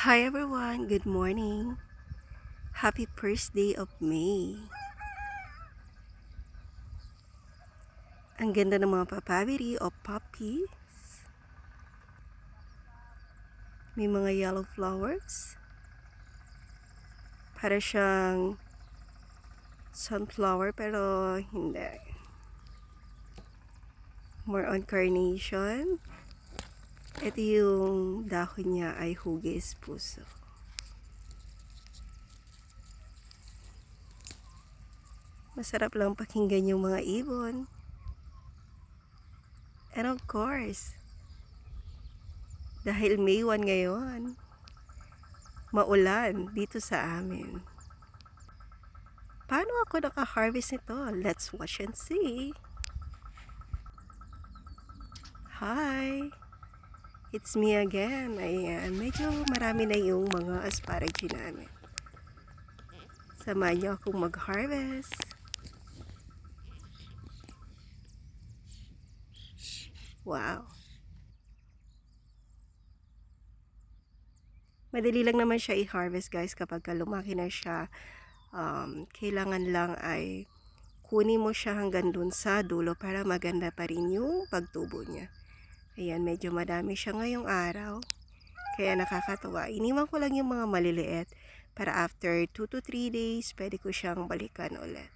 Hi everyone, good morning. Happy first day of May. Ang ganda ng mga papabiri o puppies. May mga yellow flowers. Para siyang sunflower pero hindi. More on carnation. Ito yung dahon niya ay hugis puso. Masarap lang pakinggan yung mga ibon. And of course, dahil May 1 ngayon, maulan dito sa amin. Paano ako naka-harvest nito? Let's watch and see. Hi! It's me again. Ayan, medyo marami na yung mga asparagus namin. Samahan niyo akong mag-harvest. Wow! Madali lang naman siya i-harvest guys kapag lumaki na siya. Kailangan lang ay kunin mo siya hanggang dun sa dulo para maganda pa rin yung pagtubo niya. Ayan, medyo madami siya ngayong araw. Kaya nakakatuwa. Iniwan ko lang yung mga maliliit para after 2 to 3 days, pwede ko siyang balikan ulit.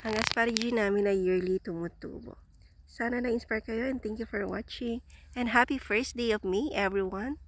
Ang asparagus namin ay yearly tumutubo. Sana na-inspire kayo and thank you for watching. And happy first day of May everyone!